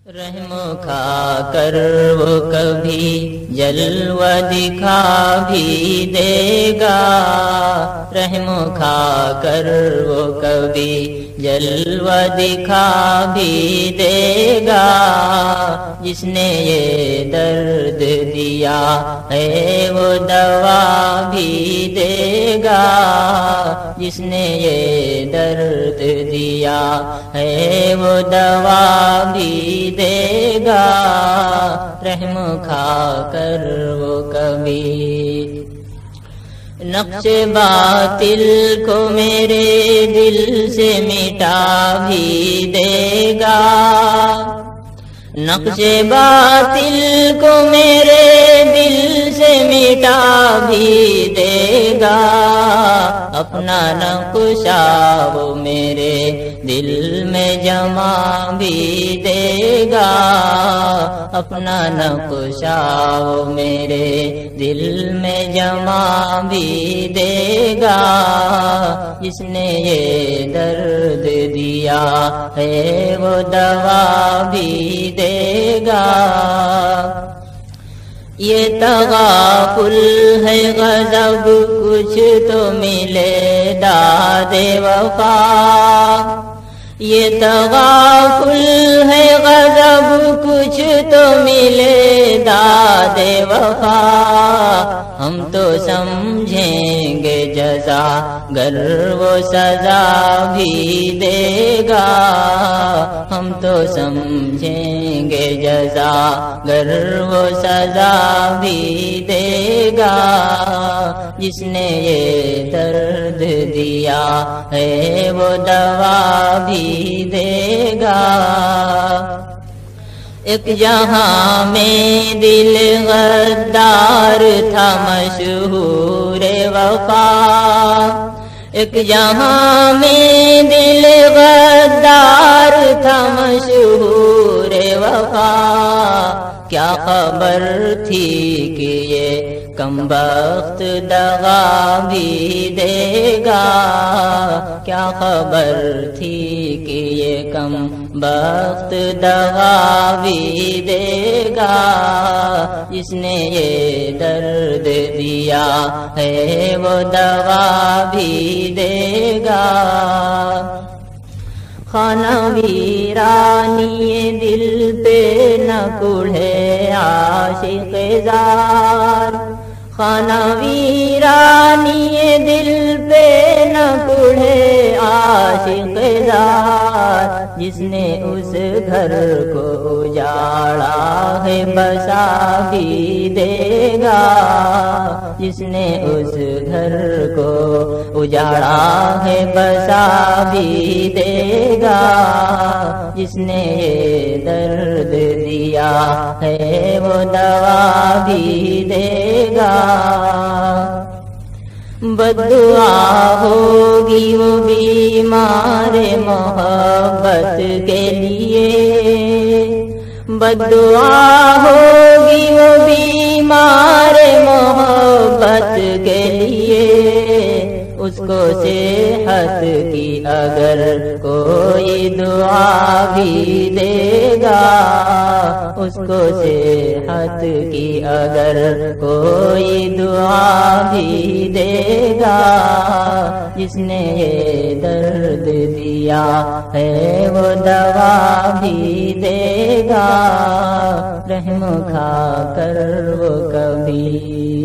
رحم کھا کر وہ کبھی جلوہ دکھا بھی دے گا، رحم کھا کر وہ کبھی جلوہ دکھا بھی دے گا، جس نے یہ درد دیا ہے وہ دوا بھی دے گا، جس نے یہ درد دیا ہے وہ دوا بھی دے گا، رحم کھا کر وہ کبھی نقش باطل کو میرے دل سے مٹا بھی دے گا، نقش باطل کو میرے دل سے مٹا بھی دے گا، اپنا نقشہ وہ میرے دل میں جمع بھی دے گا، اپنا نقشہ وہ میرے دل میں جمع بھی دے گا، جس نے یہ درد دیا ہے وہ دوا بھی دے گا۔ یہ تغافل ہے غضب کچھ تو ملے داد وفا، یہ تغافل ہے غضب کچھ تو ملے داد وفا، ہم تو سمجھیں گے جزا گر وہ سزا بھی دے گا، ہم تو سمجھیں گے جزا گر وہ سزا بھی دے گا، جس نے یہ درد دیا ہے وہ دوا بھی دے گا۔ ایک جہاں میں دل غدار تھا مشہور وفا، ایک جہاں میں دل غدار تھا مشہور وفا، کیا خبر تھی کہ یہ کم بخت دغا بھی دے گا، کیا خبر تھی کہ یہ کم بخت دغا بھی دے گا، جس نے یہ درد دیا ہے وہ دوا بھی دے گا۔ خانہ ویرانی دل پہ نہ کوڑھے عاشق زار، خانہ ویرانی دل پہ نہ کوڑھے عاشق زار، جس نے اس گھر کو اجاڑا ہے بسا بھی دے گا، جس نے اس گھر کو اجاڑا ہے بسا بھی دے گا، جس نے یہ درد دیا ہے وہ دوا بھی دے گا۔ بددعا ہوگی وہ بیمار محبت کے لیے، بددعا ہوگی وہ بیمار محبت کے لیے، اس کو صحت کی اگر کوئی دعا بھی دے گا، اس کو صحت کی اگر کوئی دعا بھی دے گا، جس نے یہ درد دیا ہے وہ دوا بھی دے گا، رحم کھا کر وہ کبھی